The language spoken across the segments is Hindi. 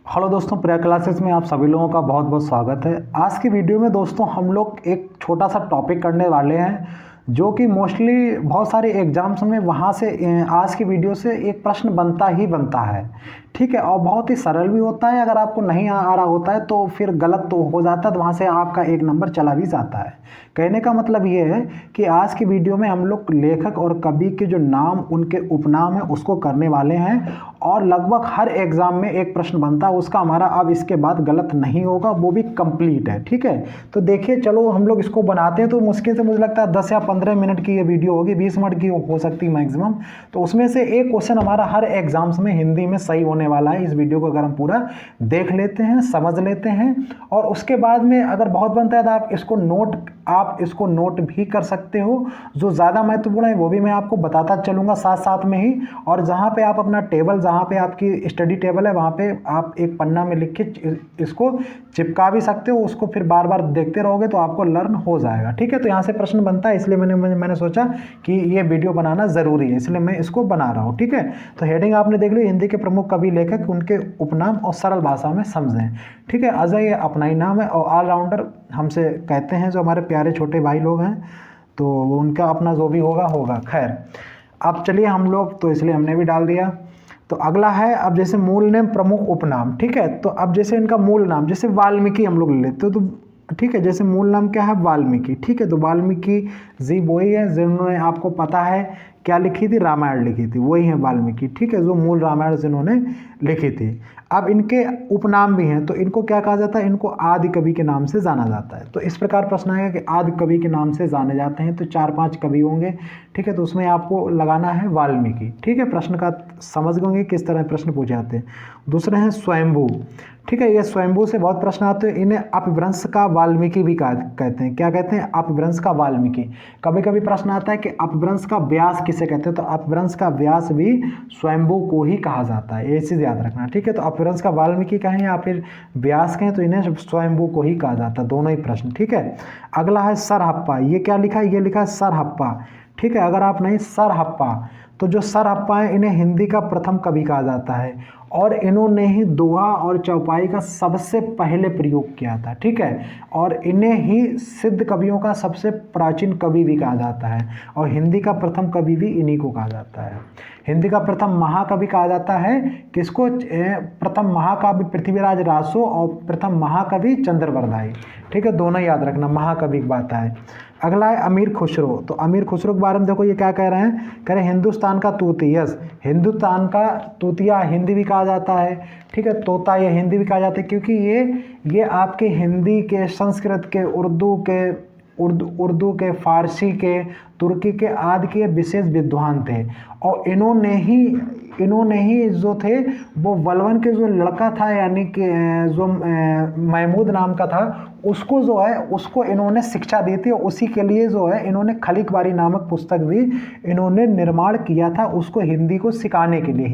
हेलो दोस्तों, प्रिया क्लासेस में आप सभी लोगों का बहुत बहुत स्वागत है। आज की वीडियो में दोस्तों हम लोग एक छोटा सा टॉपिक करने वाले हैं जो कि मोस्टली बहुत सारे एग्जाम्स में वहाँ से आज की वीडियो से एक प्रश्न बनता ही बनता है। ठीक है, और बहुत ही सरल भी होता है। अगर आपको नहीं आ रहा होता है तो फिर गलत तो हो जाता है, तो वहाँ से आपका एक नंबर चला भी जाता है। कहने का मतलब ये है कि आज की वीडियो में हम लोग लेखक और कवि के जो नाम, उनके उपनाम है, उसको करने वाले हैं। और लगभग हर एग्जाम में एक प्रश्न बनता है उसका, हमारा अब इसके बाद गलत नहीं होगा, वो भी कंप्लीट है। ठीक है, तो देखिए, चलो हम लोग इसको बनाते हैं। तो मुश्किल से मुझे लगता है 10 या 15 मिनट की ये वीडियो होगी, 20 मिनट की हो सकती है मैक्सिमम। तो उसमें से एक क्वेश्चन हमारा हर एग्जाम्स में हिंदी में सही होने वाला है। इस वीडियो को अगर हम पूरा देख लेते हैं, समझ लेते हैं, और उसके बाद में अगर बहुत बनता है तो आप इसको नोट भी कर सकते हो। जो ज़्यादा महत्वपूर्ण है वो भी मैं आपको बताता चलूँगा साथ साथ में ही। और जहाँ पे आप अपना टेबल, जहाँ पे आपकी स्टडी टेबल है, वहाँ पे आप एक पन्ना में लिख के इसको चिपका भी सकते हो। उसको फिर बार बार देखते रहोगे तो आपको लर्न हो जाएगा। ठीक है, तो यहाँ से प्रश्न बनता है, इसलिए मैंने सोचा कि ये वीडियो बनाना ज़रूरी है, इसलिए मैं इसको बना रहा हूँ। ठीक है, तो हेडिंग आपने देख ली, हिंदी के प्रमुख कवि लेखक, उनके उपनाम और सरल भाषा में समझें। ठीक है, अजय ये अपना ही नाम है, और ऑलराउंडर हमसे कहते हैं जो हमारे प्यारे छोटे भाई लोग हैं, तो वो उनका अपना जो भी होगा। खैर, अब चलिए हम लोग, तो इसलिए हमने भी डाल दिया। तो अगला है, अब जैसे मूल नाम प्रमुख उपनाम। ठीक है, तो अब जैसे इनका मूल नाम, जैसे वाल्मीकि हम लोग ले लेते तो ठीक है, जैसे मूल नाम क्या है, वाल्मीकि। ठीक है, तो वाल्मीकि जी वही है जिन्होंने, आपको पता है क्या लिखी थी, रामायण लिखी थी, वही है वाल्मीकि। ठीक है, जो मूल रामायण जिन्होंने लिखी थी। अब इनके उपनाम भी हैं, तो इनको क्या कहा जाता है, इनको आदि कवि के नाम से जाना जाता है। तो इस प्रकार प्रश्न आएगा कि आदि कवि के नाम से जाने जाते हैं, तो 4-5 कवि होंगे। ठीक है, तो उसमें आपको लगाना है वाल्मीकि। ठीक है, प्रश्न का समझ गए किस तरह प्रश्न पूछे जाते हैं। दूसरे हैं स्वयंभू। ठीक है, ये स्वयंभू से बहुत प्रश्न आते हैं। इन्हें अपभ्रंश का वाल्मीकि भी कहते हैं। क्या कहते हैं, अपभ्रंश का वाल्मीकि। कभी कभी प्रश्न आता है कि अपभ्रंश का व्यास किसे कहते हैं, तो अपभ्रंश का व्यास भी स्वयंभू को ही कहा जाता है, ये चीज़ याद रखना। ठीक है, तो अपभ्रंश का वाल्मीकि कहें या फिर व्यास कहें, तो इन्हें स्वयंभू को ही कहा जाता है, दोनों ही प्रश्न। ठीक है, अगला है सरहप्पा। ये क्या लिखा है, ये लिखा है सरहप्पा। ठीक है, अगर आप नहीं, सरहप्पा, तो जो सरहप्पा है, इन्हें हिंदी का प्रथम कवि कहा जाता है, और इन्होंने ही दोहा और चौपाई का सबसे पहले प्रयोग किया था। ठीक है, और इन्हें ही सिद्ध कवियों का सबसे प्राचीन कवि भी कहा जाता है, और हिंदी का प्रथम कवि भी इन्हीं को कहा जाता है। हिंदी का प्रथम महाकवि कहा जाता है किसको, प्रथम महाकवि पृथ्वीराज रासो और प्रथम महाकवि चंद्रवरदाई। ठीक है, दोनों याद रखना, महाकवि की बात है। अगला है अमीर खुसरो। तो अमीर खुसरो के बारे में देखो, ये क्या कह रहे हैं, कह रहे हैं हिंदुस्तान का तूती। यस, हिंदुस्तान का तूतिया हिंदी भी कहा जाता है। ठीक है, तोता ये हिंदी भी कहा जाता है, क्योंकि ये आपके हिंदी के, संस्कृत के, उर्दू के, फारसी के, तुर्की के आदि के विशेष विद्वान थे। और इन्होंने ही जो थे, वो बलवन के जो लड़का था, यानी कि जो महमूद नाम का था, उसको जो है, उसको इन्होंने शिक्षा दी थी। और उसी के लिए जो है, इन्होंने खलीकबारी नामक पुस्तक भी इन्होंने निर्माण किया था, उसको हिंदी को सिखाने के लिए।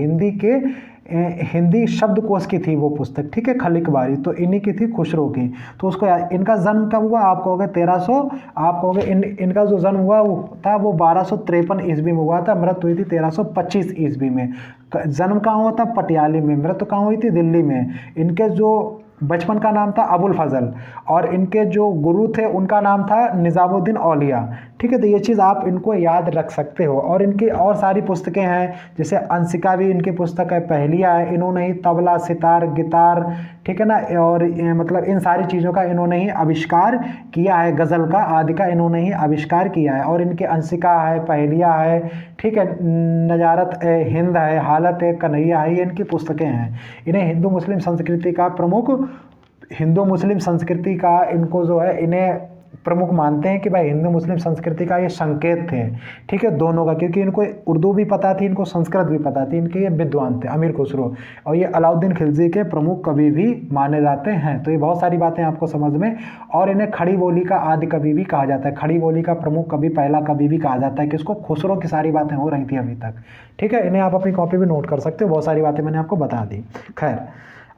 हिंदी शब्दकोश की थी वो पुस्तक। ठीक है, खलीकबारी, तो इन्हीं की थी, खुसरो की। तो उसको, इनका जन्म कब हुआ, आप कहोगे 1300, आप कहोगे इनका जो जन्म हुआ वो था, वो 1253 ईस्वी में हुआ था। मृत्यु हुई थी 1325 ईस्वी में। जन्म कहाँ हुआ था, पटियाली में। मृत्यु कहाँ हुई थी, दिल्ली में। इनके जो बचपन का नाम था अबुल फजल, और इनके जो गुरु थे उनका नाम था निजामुद्दीन औलिया। ठीक है, तो ये चीज़ आप इनको याद रख सकते हो। और इनकी और सारी पुस्तकें हैं, जैसे अंशिका भी इनकी पुस्तक है, पहलिया है। इन्होंने ही तबला, सितार, गिटार, ठीक है ना, और मतलब इन सारी चीज़ों का इन्होंने ही आविष्कार किया है, गज़ल का आदि का इन्होंने ही आविष्कार किया है। और इनके अंशिका है, पहलिया है, ठीक है, नजारत हिंद है, हालत है, कन्हैया है, ये इनकी पुस्तकें हैं। इन्हें हिंदू मुस्लिम संस्कृति का इनको जो है, इन्हें प्रमुख मानते हैं कि भाई हिंदू मुस्लिम संस्कृति का ये संकेत थे। ठीक है, दोनों का, क्योंकि इनको उर्दू भी पता थी, इनको संस्कृत भी पता थी, इनके ये विद्वान थे अमीर खुसरो। और ये अलाउद्दीन खिलजी के प्रमुख कवि भी माने जाते हैं। तो ये बहुत सारी बातें आपको समझ में। और इन्हें खड़ी बोली का आदि कवि भी कहा जाता है, खड़ी बोली का प्रमुख कवि, पहला कवि भी कहा जाता है। किसको, खुसरो की सारी बातें हो रही थी अभी तक। ठीक है, इन्हें आप अपनी कॉपी भी नोट कर सकते हो, बहुत सारी बातें मैंने आपको बता दी। खैर,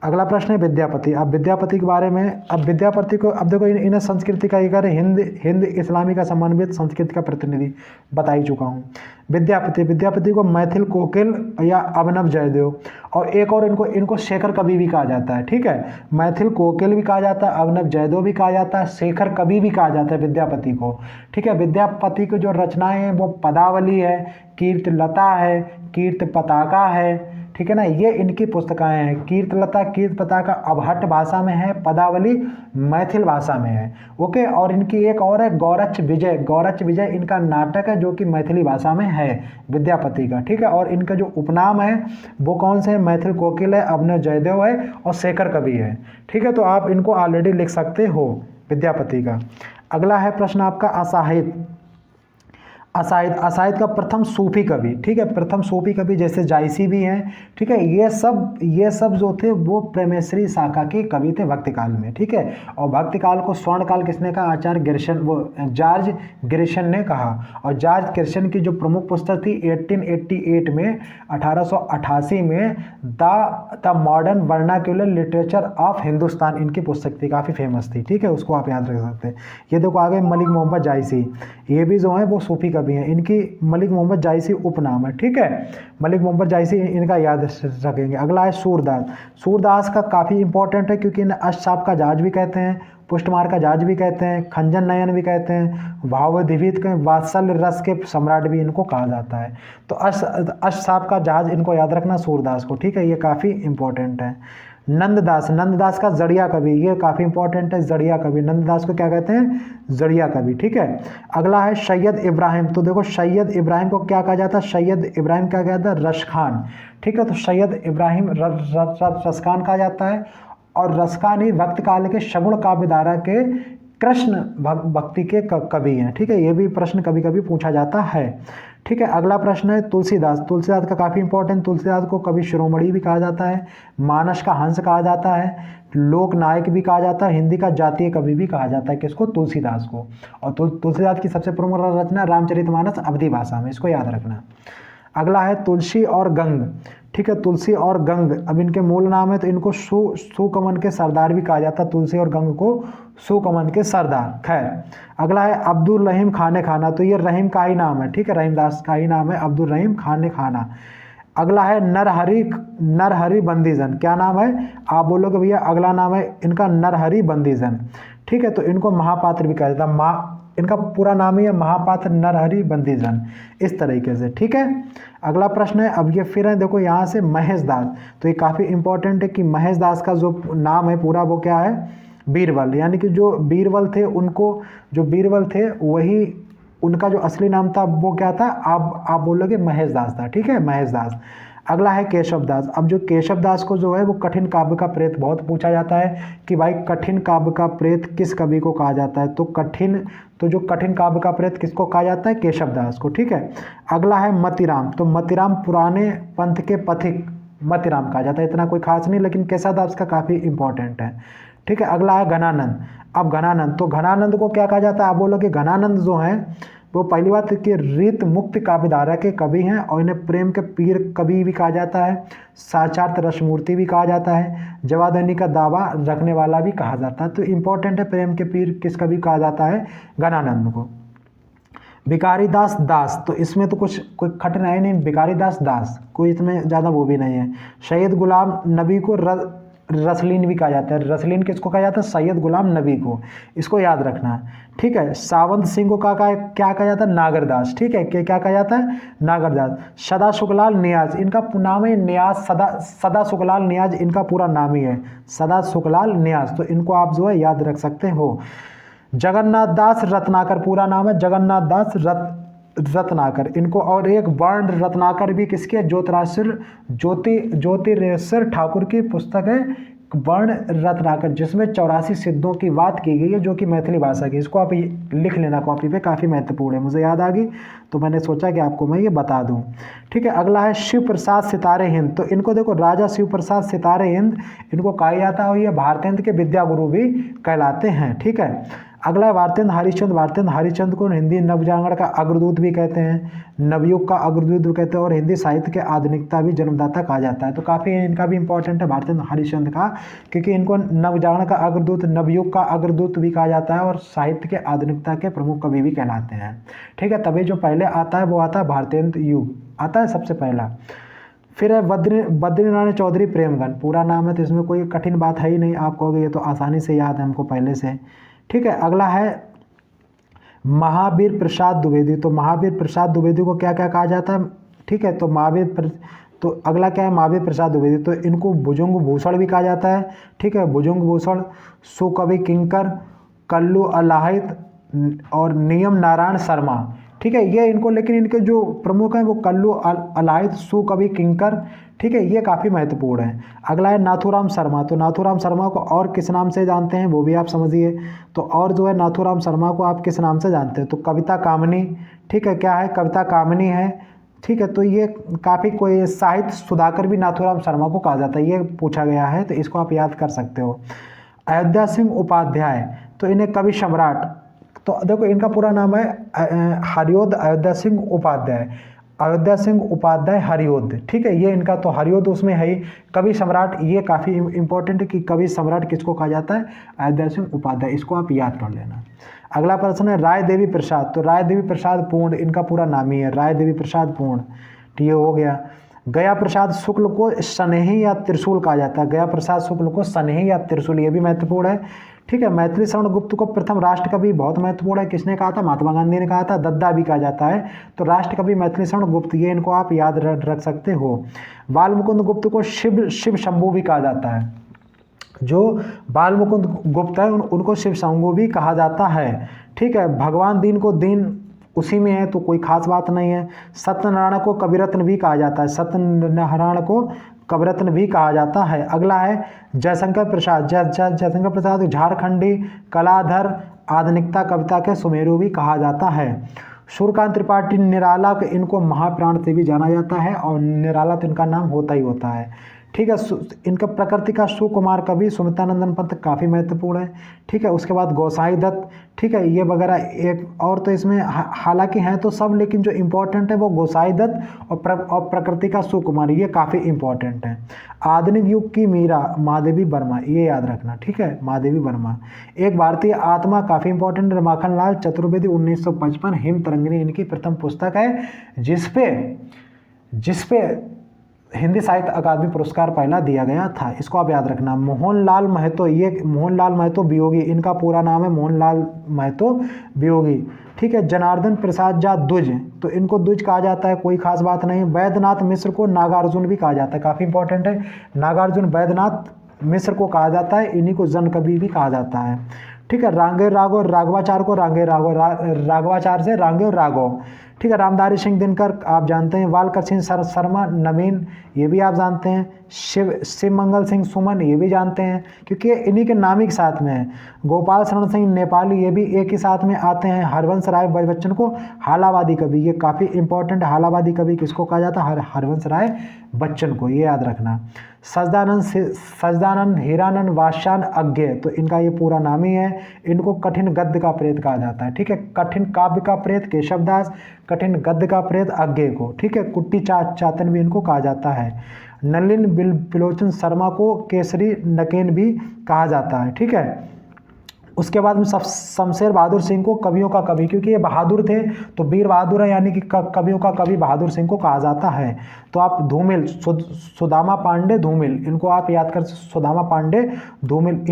अगला प्रश्न है विद्यापति। अब विद्यापति के बारे में, अब विद्यापति को, अब देखो इन संस्कृति का, ये कह रहे हिंद इस्लामी का समन्वित संस्कृति का प्रतिनिधि बता ही चुका हूँ। विद्यापति को मैथिल कोकिल या अभिनव जयदेव, और एक और इनको शेखर कवि भी कहा जाता है। ठीक है, मैथिल कोकिल भी कहा जाता है, अभिनव जयदेव भी कहा जाता है, शेखर कवि भी कहा जाता है विद्यापति को। ठीक है, विद्यापति की जो रचनाएं हैं वो पदावली है, कीर्तलता है, कीर्त पताका है। ठीक है ना, ये इनकी पुस्तकें हैं। कीर्तलता, कीर्त पताका अबहट्ट भाषा में है, पदावली मैथिल भाषा में है। ओके, और इनकी एक और है गौरच विजय। गौरच विजय इनका नाटक है जो कि मैथिली भाषा में है विद्यापति का। ठीक है, और इनका जो उपनाम है वो कौन से है? मैथिल कोकिल है, अभिनव जयदेव है और शेखर कवि है। ठीक है, तो आप इनको ऑलरेडी लिख सकते हो विद्यापति का। अगला है प्रश्न आपका असाहित। असाहित का प्रथम सूफी कवि। ठीक है, प्रथम सूफी कवि जैसे जायसी भी हैं। ठीक है, ये सब जो थे वो प्रेमेश्वरी शाखा के कवि थे भक्ति काल में। ठीक है, और भक्ति काल को स्वर्ण काल किसने कहा? आचार्य गिरिशन, वो जॉर्ज गिरिशन ने कहा। और जॉर्ज गिरिशन की जो प्रमुख पुस्तक थी 1888 में, 1888 में the modern vernacular literature of Hindustan इनकी पुस्तक थी, काफ़ी फेमस थी। ठीक है, उसको आप याद रख सकते हैं। ये देखो आगे मलिक मोहम्मद जायसी, ये भी जो है वो सूफी कवि हैं। इनकी मलिक मोहम्मद जायसी उपनाम है। ठीक है, मलिक मोहम्मद जायसी इनका याद रखेंगे। अगला है सूरदास। सूरदास का काफ़ी इंपॉर्टेंट है क्योंकि इन्हें अष्टसाप का जहाज भी कहते हैं, पुष्टमार का जहाज भी कहते हैं, खंजन नयन भी कहते हैं, भावदीवित के वात्सल्य रस के सम्राट भी इनको कहा जाता है। तो अष्टसाप का जहाज इनको याद रखना सूरदास को। ठीक है, ये काफ़ी इंपॉर्टेंट है। नंददास का जड़िया कवि, ये काफ़ी इंपॉर्टेंट है। जड़िया कवि, नंददास को क्या कहते हैं? जड़िया कवि। ठीक है, अगला है सैयद इब्राहिम। तो देखो सैयद इब्राहिम को क्या कहा जाता है? सैयद इब्राहिम क्या कहता है? रसखान। ठीक है, तो सैयद इब्राहिम रसखान कहा जाता है। और रसखान ही भक्त काल के सगुण काव्य धारा के कृष्ण भक्ति के कवि हैं। ठीक है, ये भी प्रश्न कभी कभी पूछा जाता है। ठीक है, अगला प्रश्न है तुलसीदास। तुलसीदास का काफ़ी इंपॉर्टेंट, तुलसीदास को कवि शिरोमणि भी कहा जाता है, मानस का हंस कहा जाता है, लोक नायक भी कहा जाता है, हिंदी का जातीय कवि भी कहा जाता है। किसको? तुलसीदास को। और तुलसीदास की सबसे प्रमुख रचना रामचरितमानस अवधी भाषा में, इसको याद रखना। अगला है तुलसी और गंग। ठीक है, तुलसी और गंग, अब इनके मूल नाम है तो इनको सुकमन के सरदार भी कहा जाता है। तुलसी और गंग को सुकमन के सरदार। खैर, अगला है अब्दुल रहीम खाने खाना। तो ये रहीम का ही नाम है। ठीक है, रहीमदास का ही नाम है, अब्दुल रहीम खाने खाना। अगला है नरहरि बंदीजन। क्या नाम है? आप बोलोगे भैया अगला नाम है इनका नरहरि बंदीजन। ठीक है, तो इनको महापात्र भी कहा जाता है। इनका पूरा नाम ही है महापात्र नरहरि बंदीजन, इस तरीके से। ठीक है, अगला प्रश्न है, अब ये फिर है देखो यहाँ से महेश दास। तो ये काफ़ी इंपॉर्टेंट है कि महेश दास का जो नाम है पूरा वो क्या है? बीरबल। यानी कि जो बीरबल थे वही उनका जो असली नाम था वो क्या था? आप बोलोगे महेश दास था। ठीक है, महेश दास। अगला है केशव दास। अब जो केशव दास को जो है वो कठिन काव्य का प्रेत बहुत पूछा जाता है कि भाई कठिन काव्य का प्रेत किस कवि को कहा जाता है? तो जो कठिन काव्य का प्रेत किसको कहा जाता है? केशव दास को। ठीक है, अगला है मतीराम। तो मतीराम पुराने पंथ के पथिक मतीराम कहा जाता है। इतना कोई खास नहीं, लेकिन केशव दास का काफ़ी इंपॉर्टेंट है। ठीक है, अगला है घनानंद। अब घनानंद, तो घनानंद को क्या कहा जाता है? आप बोलोगे घनानंद जो हैं वो पहली बात कि रीत मुक्त काव्यधारा के कवि हैं और इन्हें प्रेम के पीर कवि भी कहा जाता है, साक्षात रसमूर्ति भी कहा जाता है, जवाबदेही का दावा रखने वाला भी कहा जाता है। तो इम्पोर्टेंट है, प्रेम के पीर किस कवि कहा जाता है? घनानंद को। भिखारी दास, तो इसमें तो कोई कठिनाई नहीं, भिखारी दास कोई इसमें ज़्यादा वो भी नहीं है। सैयद गुलाम नबी को रसलीन भी कहा जाता है। रसलीन किसको कहा जाता है? सैयद गुलाम नबी को, इसको याद रखना है। ठीक है, सावंत सिंह को क्या कहा जाता है? नागरदास। ठीक है, क्या कहा जाता है? नागरदास। सदा सुखलाल नियाज, इनका नाम है नियाज, सदा सुखलाल नियाज इनका पूरा नाम ही है, सदा सुखलाल नियाज। तो इनको आप जो है याद रख सकते हो। जगन्नाथ दास रत्नाकर, पूरा नाम है जगन्नाथ दास रत्नाकर इनको। और एक वर्ण रत्नाकर भी किसके? ज्योतिरेश्वर ठाकुर की पुस्तक है वर्ण रत्नाकर, जिसमें 84 सिद्धों की बात की गई है जो कि मैथिली भाषा की। इसको आप लिख लेना कॉपी पे, काफ़ी महत्वपूर्ण है, मुझे याद आ गई तो मैंने सोचा कि आपको मैं ये बता दूं। ठीक है, अगला है शिव प्रसाद सितारे हिंद। तो इनको देखो राजा शिव प्रसाद सितारे हिंद इनको कहा जाता है और ये भारतेंद्र के विद्या गुरु भी कहलाते हैं। ठीक है, अगला है भारतेंद्र हरिश्चंद्र। भारतेंद्र हरिश्चंद्र को हिंदी नवजागरण का अग्रदूत भी कहते हैं, नवयुग का अग्रदूत भी कहते हैं, और हिंदी साहित्य के आधुनिकता भी जन्मदाता कहा जाता है। तो काफ़ी इनका भी इंपॉर्टेंट है भारतेंद्र हरिश्चंद्र का, क्योंकि इनको नवजागरण का अग्रदूत, नवयुग का अग्रदूत भी कहा जाता है, और साहित्य के आधुनिकता के प्रमुख कवि भी कहलाते हैं। ठीक है, तभी जो पहले आता है वो आता है भारतेंद्र युग, आता है सबसे पहला। फिर है बद्रीनारायण चौधरी प्रेमगन, पूरा नाम है तो इसमें कोई कठिन बात है ही नहीं, आप कहोगे ये तो आसानी से याद है हमको पहले से। ठीक है, अगला है महावीर प्रसाद द्विवेदी। तो महावीर प्रसाद द्विवेदी को क्या क्या कहा जाता है? ठीक है, तो अगला क्या है? महावीर प्रसाद द्विवेदी, तो इनको भुजंग भूषण भी कहा जाता है। ठीक है, भुजंग भूषण, सुकवि किंकर, कल्लू अलाहित और नियम नारायण शर्मा। ठीक है, ये इनको, लेकिन इनके जो प्रमुख हैं वो कल्लू अलाहित, सुकवि किंकर। ठीक है, ये काफ़ी महत्वपूर्ण है। अगला है नाथूराम शर्मा। तो नाथूराम शर्मा को और किस नाम से जानते हैं वो भी आप समझिए। तो और जो है नाथूराम शर्मा को आप किस नाम से जानते हैं? तो कविता कामिनी। ठीक है, क्या है? कविता कामिनी है। ठीक है, तो ये काफ़ी, कोई साहित्य सुधाकर भी नाथूराम शर्मा को कहा जाता है, ये पूछा गया है, तो इसको आप याद कर सकते हो। अयोध्या सिंह उपाध्याय, तो इन्हें कवि सम्राट, तो देखो इनका पूरा नाम है हरिओद अयोध्या सिंह उपाध्याय, अयोध्या सिंह उपाध्याय हरिओद। ठीक है, ये इनका तो हरिओद उसमें है ही। कवि सम्राट, ये काफ़ी इंपॉर्टेंट है कि कवि सम्राट किसको कहा जाता है? अयोध्या सिंह उपाध्याय, इसको आप याद कर लेना। अगला प्रश्न है राय देवी प्रसाद। तो राय देवी प्रसाद पूर्ण, इनका पूरा नाम ही है राय देवी प्रसाद पूर्ण। तो ये हो गया। गया प्रसाद शुक्ल को स्नेही या त्रिशूल कहा जाता है, गया प्रसाद शुक्ल को स्नेही या त्रिशूल, ये भी महत्वपूर्ण है। ठीक है, मैथिली शरण गुप्त को प्रथम राष्ट्र कवि, बहुत महत्वपूर्ण है, किसने कहा था? महात्मा गांधी ने कहा था, दद्दा भी कहा जाता है। तो राष्ट्र कवि मैथिली शरण गुप्त, ये इनको आप याद रख सकते हो। बाल मुकुंद गुप्त को शिव शंभू भी कहा जाता है, जो बाल मुकुंद गुप्त है उनको शिव शंभू भी कहा जाता है। ठीक है, भगवान दीन को दीन उसी में है, तो कोई खास बात नहीं है। सत्यनारायण को कविरत्न भी कहा जाता है, सत्यनारायण को कविरत्न भी कहा जाता है। अगला है जयशंकर प्रसाद। जयशंकर प्रसाद झारखंडी कलाधर, आधुनिकता कविता के सुमेरु भी कहा जाता है। सूर्यकांत त्रिपाठी निराला, इनको महाप्राण से भी जाना जाता है, और निराला तो इनका नाम होता ही होता है। ठीक है, इनका प्रकृति का सुकुमार कवि सुमित्रानंदन पंत काफ़ी महत्वपूर्ण है। ठीक है, उसके बाद गोसाई दत्त। ठीक है, ये वगैरह एक और तो इसमें हालांकि हैं तो सब, लेकिन जो इम्पोर्टेंट है वो गोसाई दत्त और प्रकृति का सुकुमार, ये काफ़ी इम्पोर्टेंट है। आधुनिक युग की मीरा महादेवी वर्मा, ये याद रखना। ठीक है, महादेवी वर्मा। एक भारतीय आत्मा, काफ़ी इंपॉर्टेंट, रमाखन लाल चतुर्वेदी 1955, हिम तरंगिणी इनकी प्रथम पुस्तक है, जिसपे हिंदी साहित्य अकादमी पुरस्कार पहला दिया गया था, इसको आप याद रखना। मोहनलाल महतो, ये मोहनलाल महतो वियोगी, इनका पूरा नाम है मोहनलाल महतो वियोगी। ठीक है, जनार्दन प्रसाद झा द्विज, तो इनको द्विज कहा जाता है, कोई खास बात नहीं। वैद्यनाथ मिश्र को नागार्जुन भी कहा जाता है, काफ़ी इंपॉर्टेंट है। नागार्जुन वैद्यनाथ मिश्र को कहा जाता है, इन्हीं को जन कवि भी कहा जाता है। ठीक है, रांगे राघव राघवाचार्य को राघवाचार्य से रांगे राघव। ठीक है, रामधारी सिंह दिनकर आप जानते हैं। वालकर सिंह शर्मा नवीन, ये भी आप जानते हैं। शिव मंगल सिंह सुमन, ये भी जानते हैं, क्योंकि इन्हीं के नाम ही साथ में है। गोपाल शरण सिंह नेपाली, ये भी एक ही साथ में आते हैं। हरवंश राय बच्चन को हालावादी कवि, ये काफ़ी इंपॉर्टेंट, हालावादी कवि किसको कहा जाता है? हरवंश राय बच्चन को, ये याद रखना। सजदानंद हीरानंद वाशान अज्ञे, तो इनका ये पूरा नाम ही है। इनको कठिन गद्य का प्रेत कहा जाता है। ठीक है, कठिन काव्य का प्रेत केशवदास, कठिन गद्य का प्रेत अज्ञे को। ठीक है, कुट्टी चातन भी इनको कहा जाता है। नलिन बिलोचन शर्मा को केसरी नकेन भी कहा जाता है। ठीक है, उसके बाद में शमशेर बहादुर सिंह को कवियों का कवि, क्योंकि ये बहादुर थे तो वीर बहादुर है, यानी कि कवियों का कवि बहादुर सिंह को कहा जाता है। तो आप धूमिल, सुदामा पांडे धूमिल, इनको आप याद कर, सुदामा पांडे धूमिल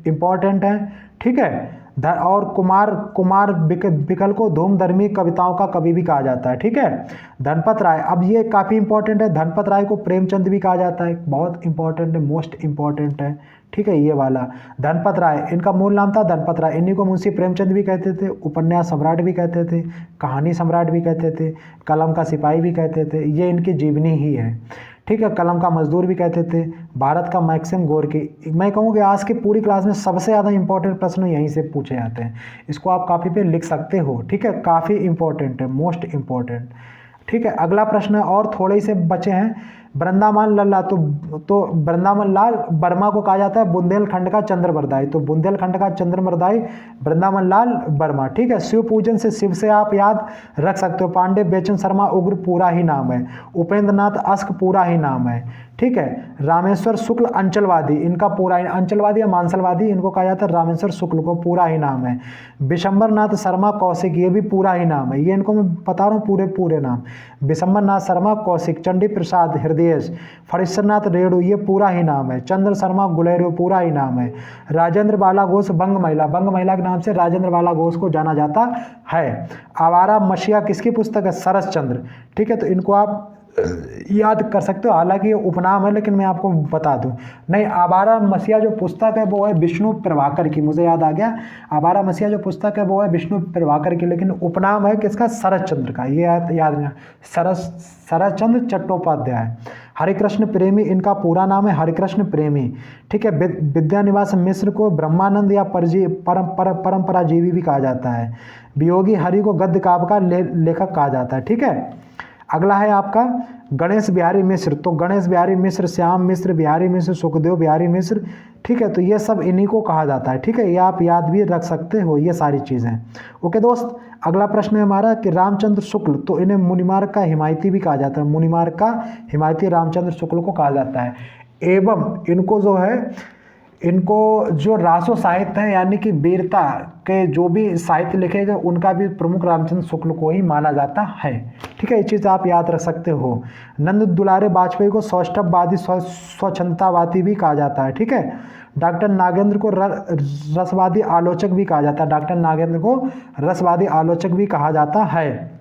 इम्पॉर्टेंट है। ठीक है, और कुमार बिकल को धूमधर्मी कविताओं का कवि भी कहा जाता है। ठीक है, धनपत राय, अब ये काफ़ी इंपॉर्टेंट है, धनपत राय को प्रेमचंद भी कहा जाता है, बहुत इंपॉर्टेंट है, मोस्ट इंपॉर्टेंट है। ठीक है, ये वाला धनपत राय, इनका मूल नाम था धनपत राय, इन्हीं को मुंशी प्रेमचंद भी कहते थे, उपन्यास सम्राट भी कहते थे, कहानी सम्राट भी कहते थे, कलम का सिपाही भी कहते थे, ये इनकी जीवनी ही है। ठीक है, कलम का मजदूर भी कहते थे, भारत का मैक्सिम गोर्की। मैं कहूँगी आज की पूरी क्लास में सबसे ज़्यादा इंपॉर्टेंट प्रश्न यहीं से पूछे जाते हैं, इसको आप कॉपी पे लिख सकते हो। ठीक है, काफ़ी इंपॉर्टेंट है, मोस्ट इंपॉर्टेंट। ठीक है, अगला प्रश्न और थोड़े से बचे हैं। वृंदावन लल्ला, तो वृंदावन लाल वर्मा को कहा जाता है बुंदेलखंड का चंद्रवरदाई। तो बुंदेलखंड का चंद्रवरदाई वृंदावन लाल वर्मा। ठीक है, शिव पूजन से शिव से आप याद रख सकते हो। पांडे बेचन शर्मा उग्र पूरा ही नाम है। उपेंद्र नाथ अस्क पूरा ही नाम है। ठीक है, रामेश्वर शुक्ल अंचलवादी, इनका पूरा ही, अंचलवादी या मांसलवादी इनको कहा जाता है रामेश्वर शुक्ल को पूरा ही नाम है। विशंबर नाथ शर्मा कौशिक, ये भी पूरा ही नाम है। ये इनको मैं बता रहा हूँ पूरे नाम। विशंबर नाथ शर्मा कौशिक, चंडी प्रसाद हृदय, फणीश्वर नाथ रेणु, ये पूरा ही नाम है। चंद्र शर्मा गुलेरियो पूरा ही नाम है। राजेंद्र बाला घोष बंग महिला के नाम से राजेंद्र बाला घोष को जाना जाता है। आवारा मसीहा किसकी पुस्तक है? शरद चंद्र। ठीक है, तो इनको आप याद कर सकते हो, हालांकि ये उपनाम है लेकिन मैं आपको बता दूं। नहीं, आवारा मसीहा जो पुस्तक है वो है विष्णु प्रभाकर की, मुझे याद आ गया। आवारा मसीहा जो पुस्तक है वो है विष्णु प्रभाकर की, लेकिन उपनाम है किसका? शरद चंद्र का। ये याद नहीं, शरद चंद्र चट्टोपाध्याय। हरिकृष्ण प्रेमी इनका पूरा नाम है हरिकृष्ण प्रेमी। ठीक है, विद्यानिवास मिश्र को ब्रह्मानंद या परंपराजीवी भी कहा जाता है। वियोगी हरि को गद्य काव्य का लेखक कहा जाता है। ठीक है, अगला है आपका गणेश बिहारी मिश्र। तो गणेश बिहारी मिश्र, श्याम मिश्र, बिहारी मिश्र, सुखदेव बिहारी मिश्र। ठीक है, तो ये सब इन्हीं को कहा जाता है। ठीक है, ये आप याद भी रख सकते हो, ये सारी चीज़ें। ओके दोस्त, अगला प्रश्न है हमारा कि रामचंद्र शुक्ल, तो इन्हें मुनिमार्ग का हिमायती भी कहा जाता है। मुनिमार्ग का हिमायती रामचंद्र शुक्ल को कहा जाता है। एवं इनको जो है, इनको जो रासो साहित्य है यानी कि वीरता के जो भी साहित्य लिखे गए उनका भी प्रमुख रामचंद्र शुक्ल को ही माना जाता है। ठीक है, ये चीज़ आप याद रख सकते हो। नंद दुलारे वाजपेयी को सौष्ठववादी स्वच्छंदतावादी भी कहा जाता है। ठीक है, डॉक्टर नागेंद्र को रसवादी आलोचक भी कहा जाता है। डॉक्टर नागेंद्र को रसवादी आलोचक भी कहा जाता है।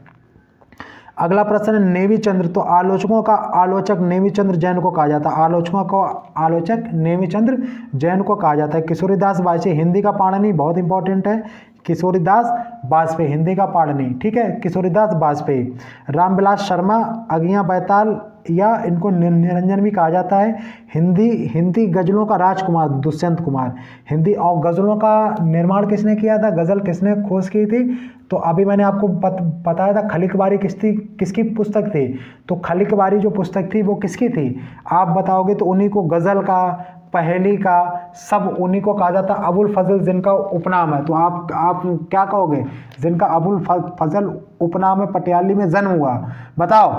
अगला प्रश्न है नेमी चंद्र। तो आलोचकों का आलोचक नेमी चंद्र जैन को कहा जाता है। आलोचकों को आलोचक नेमी चंद्र जैन को कहा जाता है। किशोरीदास वाजपेयी हिंदी का पाणिनि, बहुत इंपॉर्टेंट है। किशोरीदास वाजपेयी हिंदी का पाणिनि। ठीक है, किशोरीदास वाजपेयी। रामविलास शर्मा अज्ञा बैताल या इनको निरंजन भी कहा जाता है। हिंदी गजलों का राजकुमार दुष्यंत कुमार। हिंदी और गजलों का निर्माण किसने किया था? गजल किसने खोज की थी? तो अभी मैंने आपको बताया था खलीकबारी किसकी पुस्तक थी। तो खलीकबारी जो पुस्तक थी वो किसकी थी? आप बताओगे तो उन्हीं को गजल का, पहेली का, सब उन्हीं को कहा जाता है। अबुल फजल जिनका उपनाम है, तो आप क्या कहोगे? जिनका अबुल फजल उपनाम है, पटियाली में जन्म हुआ, बताओ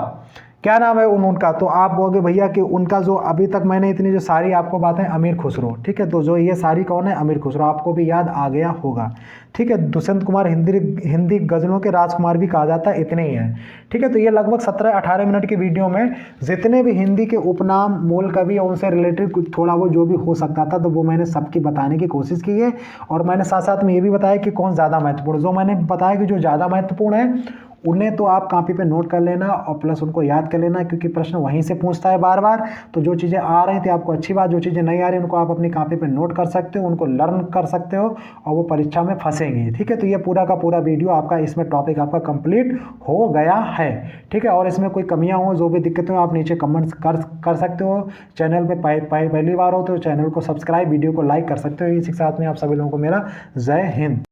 क्या नाम है उनका? तो आप कहोगे भैया कि उनका जो अभी तक मैंने इतनी जो सारी आपको बातें, अमीर खुसरो। ठीक है, तो जो ये सारी कौन है? अमीर खुसरो। आपको भी याद आ गया होगा। ठीक है, दुष्यंत कुमार हिंदी गजलों के राजकुमार भी कहा जाता है। इतने ही हैं। ठीक है, तो ये लगभग 17-18 मिनट की वीडियो में जितने भी हिंदी के उपनाम, मूल कवि और उनसे रिलेटेड थोड़ा वो जो भी हो सकता था तो वो मैंने सबकी बताने की कोशिश की है। और मैंने साथ साथ में ये भी बताया कि कौन ज़्यादा महत्वपूर्ण। जो मैंने बताया कि जो ज़्यादा महत्वपूर्ण है उन्हें तो आप कॉपी पे नोट कर लेना और प्लस उनको याद कर लेना, क्योंकि प्रश्न वहीं से पूछता है बार बार। तो जो चीज़ें आ रही थी आपको अच्छी बात, जो चीज़ें नहीं आ रही उनको आप अपनी कॉपी पे नोट कर सकते हो, उनको लर्न कर सकते हो और वो परीक्षा में फंसेंगे। ठीक है, तो ये पूरा का पूरा वीडियो आपका, इसमें टॉपिक आपका कंप्लीट हो गया है। ठीक है, और इसमें कोई कमियाँ हो, जो भी दिक्कतें हो, आप नीचे कमेंट्स कर सकते हो। चैनल पर पहली बार हो तो चैनल को सब्सक्राइब, वीडियो को लाइक कर सकते हो। इसी के साथ में आप सभी लोगों को मेरा जय हिंद।